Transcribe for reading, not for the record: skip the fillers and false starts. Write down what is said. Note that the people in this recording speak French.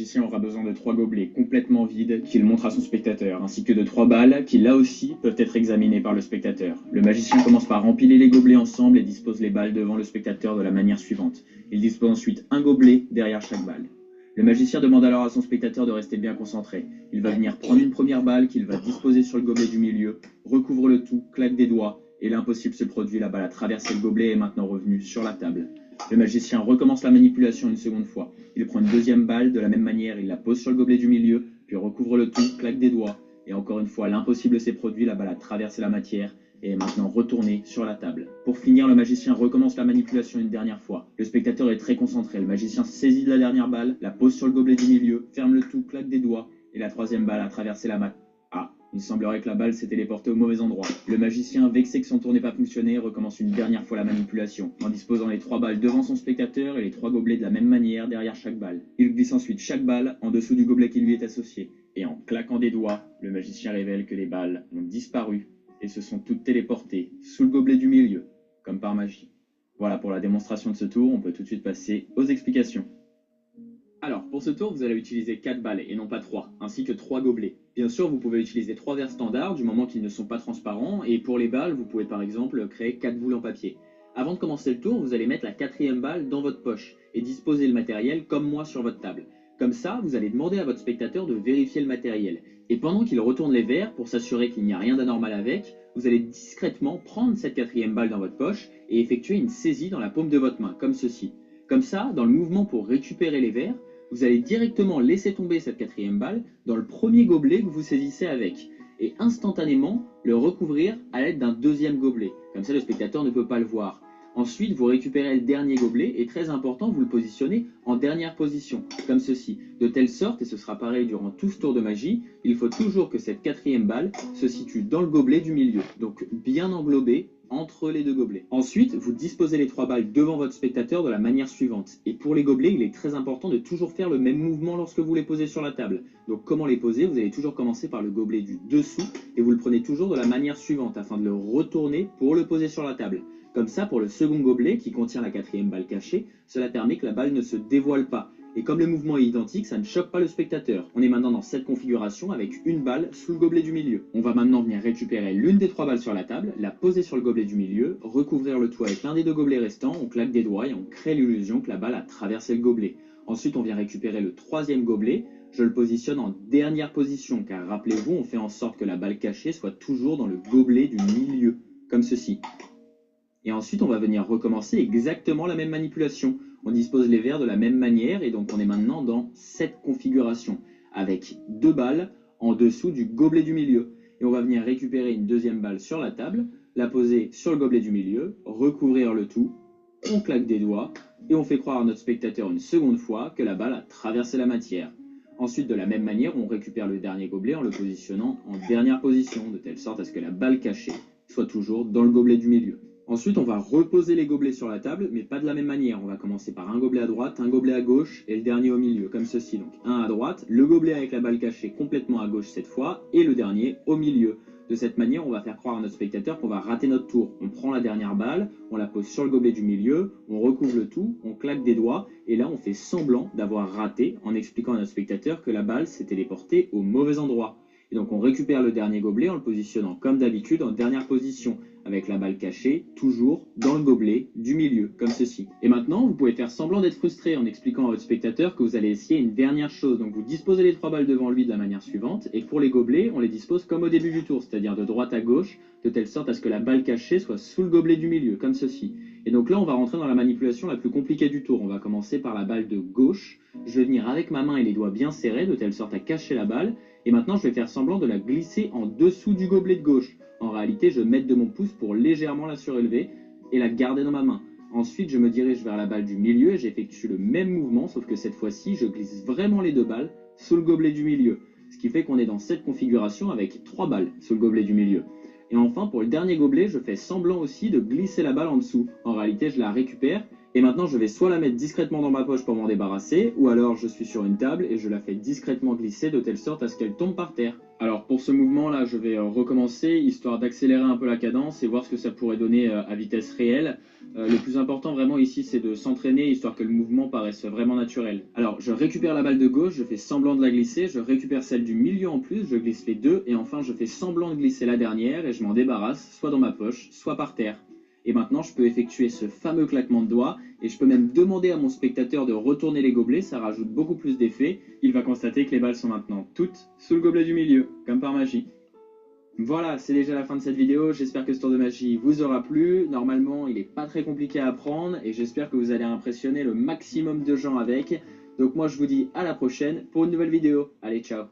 magicien aura besoin de 3 gobelets complètement vides qu'il montre à son spectateur, ainsi que de 3 balles qui, là aussi, peuvent être examinées par le spectateur. Le magicien commence par empiler les gobelets ensemble et dispose les balles devant le spectateur de la manière suivante. Il dispose ensuite un gobelet derrière chaque balle. Le magicien demande alors à son spectateur de rester bien concentré. Il va venir prendre une première balle qu'il va disposer sur le gobelet du milieu, recouvre le tout, claque des doigts, et l'impossible se produit, la balle a traversé le gobelet et est maintenant revenue sur la table. Le magicien recommence la manipulation une seconde fois. Il prend une deuxième balle, de la même manière, il la pose sur le gobelet du milieu, puis recouvre le tout, claque des doigts, et encore une fois, l'impossible s'est produit, la balle a traversé la matière et est maintenant retournée sur la table. Pour finir, le magicien recommence la manipulation une dernière fois. Le spectateur est très concentré, le magicien saisit de la dernière balle, la pose sur le gobelet du milieu, ferme le tout, claque des doigts, et la troisième balle a traversé la matière. Ah, il semblerait que la balle s'est téléportée au mauvais endroit. Le magicien, vexé que son tour n'ait pas fonctionné, recommence une dernière fois la manipulation, en disposant les 3 balles devant son spectateur et les 3 gobelets de la même manière derrière chaque balle. Il glisse ensuite chaque balle en dessous du gobelet qui lui est associé, et en claquant des doigts, le magicien révèle que les balles ont disparu et se sont toutes téléportées sous le gobelet du milieu, comme par magie. Voilà pour la démonstration de ce tour, on peut tout de suite passer aux explications. Alors, pour ce tour, vous allez utiliser 4 balles et non pas 3, ainsi que 3 gobelets. Bien sûr, vous pouvez utiliser 3 verres standards du moment qu'ils ne sont pas transparents, et pour les balles, vous pouvez par exemple créer 4 boules en papier. Avant de commencer le tour, vous allez mettre la 4e balle dans votre poche et disposer le matériel comme moi sur votre table. Comme ça, vous allez demander à votre spectateur de vérifier le matériel. Et pendant qu'il retourne les verres, pour s'assurer qu'il n'y a rien d'anormal avec, vous allez discrètement prendre cette 4e balle dans votre poche et effectuer une saisie dans la paume de votre main, comme ceci. Comme ça, dans le mouvement pour récupérer les verres, vous allez directement laisser tomber cette 4e balle dans le premier gobelet que vous saisissez avec, et instantanément le recouvrir à l'aide d'un 2e gobelet. Comme ça, le spectateur ne peut pas le voir. Ensuite, vous récupérez le dernier gobelet, et très important, vous le positionnez en dernière position, comme ceci. De telle sorte, et ce sera pareil durant tout ce tour de magie, il faut toujours que cette 4e balle se situe dans le gobelet du milieu, donc bien englobée entre les 2 gobelets. Ensuite, vous disposez les 3 balles devant votre spectateur de la manière suivante. Et pour les gobelets, il est très important de toujours faire le même mouvement lorsque vous les posez sur la table. Donc comment les poser? Vous allez toujours commencer par le gobelet du dessous, et vous le prenez toujours de la manière suivante, afin de le retourner pour le poser sur la table. Comme ça, pour le second gobelet, qui contient la 4e balle cachée, cela permet que la balle ne se dévoile pas. Et comme le mouvement est identique, ça ne choque pas le spectateur. On est maintenant dans cette configuration avec une balle sous le gobelet du milieu. On va maintenant venir récupérer l'une des 3 balles sur la table, la poser sur le gobelet du milieu, recouvrir le tout avec l'un des 2 gobelets restants, on claque des doigts et on crée l'illusion que la balle a traversé le gobelet. Ensuite, on vient récupérer le 3e gobelet, je le positionne en dernière position, car rappelez-vous, on fait en sorte que la balle cachée soit toujours dans le gobelet du milieu, comme ceci. Et ensuite, on va venir recommencer exactement la même manipulation. On dispose les verres de la même manière, et donc on est maintenant dans cette configuration, avec 2 balles en dessous du gobelet du milieu. Et on va venir récupérer une 2e balle sur la table, la poser sur le gobelet du milieu, recouvrir le tout, on claque des doigts, et on fait croire à notre spectateur une seconde fois que la balle a traversé la matière. Ensuite, de la même manière, on récupère le dernier gobelet en le positionnant en dernière position, de telle sorte à ce que la balle cachée soit toujours dans le gobelet du milieu. Ensuite, on va reposer les gobelets sur la table, mais pas de la même manière. On va commencer par un gobelet à droite, un gobelet à gauche et le dernier au milieu, comme ceci. Donc un à droite, le gobelet avec la balle cachée complètement à gauche cette fois, et le dernier au milieu. De cette manière, on va faire croire à notre spectateur qu'on va rater notre tour. On prend la dernière balle, on la pose sur le gobelet du milieu, on recouvre le tout, on claque des doigts, et là on fait semblant d'avoir raté en expliquant à notre spectateur que la balle s'est téléportée au mauvais endroit. Et donc on récupère le dernier gobelet en le positionnant comme d'habitude en dernière position, avec la balle cachée toujours dans le gobelet du milieu, comme ceci. Et maintenant, vous pouvez faire semblant d'être frustré en expliquant à votre spectateur que vous allez essayer une dernière chose. Donc vous disposez les 3 balles devant lui de la manière suivante, et pour les gobelets, on les dispose comme au début du tour, c'est-à-dire de droite à gauche, de telle sorte à ce que la balle cachée soit sous le gobelet du milieu, comme ceci. Et donc là, on va rentrer dans la manipulation la plus compliquée du tour. On va commencer par la balle de gauche. Je vais venir avec ma main et les doigts bien serrés, de telle sorte à cacher la balle, et maintenant je vais faire semblant de la glisser en dessous du gobelet de gauche. En réalité, je m'aide de mon pouce pour légèrement la surélever et la garder dans ma main. Ensuite, je me dirige vers la balle du milieu et j'effectue le même mouvement, sauf que cette fois-ci, je glisse vraiment les 2 balles sous le gobelet du milieu. Ce qui fait qu'on est dans cette configuration avec 3 balles sous le gobelet du milieu. Et enfin, pour le dernier gobelet, je fais semblant aussi de glisser la balle en dessous. En réalité, je la récupère Et maintenant, je vais soit la mettre discrètement dans ma poche pour m'en débarrasser, ou alors je suis sur une table et je la fais discrètement glisser de telle sorte à ce qu'elle tombe par terre. Alors pour ce mouvement-là, je vais recommencer, histoire d'accélérer un peu la cadence et voir ce que ça pourrait donner à vitesse réelle. Le plus important vraiment ici, c'est de s'entraîner, histoire que le mouvement paraisse vraiment naturel. Alors je récupère la balle de gauche, je fais semblant de la glisser, je récupère celle du milieu en plus, je glisse les deux, et enfin je fais semblant de glisser la dernière et je m'en débarrasse, soit dans ma poche, soit par terre. Et maintenant, je peux effectuer ce fameux claquement de doigts et je peux même demander à mon spectateur de retourner les gobelets, ça rajoute beaucoup plus d'effet. Il va constater que les balles sont maintenant toutes sous le gobelet du milieu, comme par magie. Voilà, c'est déjà la fin de cette vidéo, j'espère que ce tour de magie vous aura plu. Normalement, il n'est pas très compliqué à apprendre et j'espère que vous allez impressionner le maximum de gens avec. Donc moi, je vous dis à la prochaine pour une nouvelle vidéo. Allez, ciao!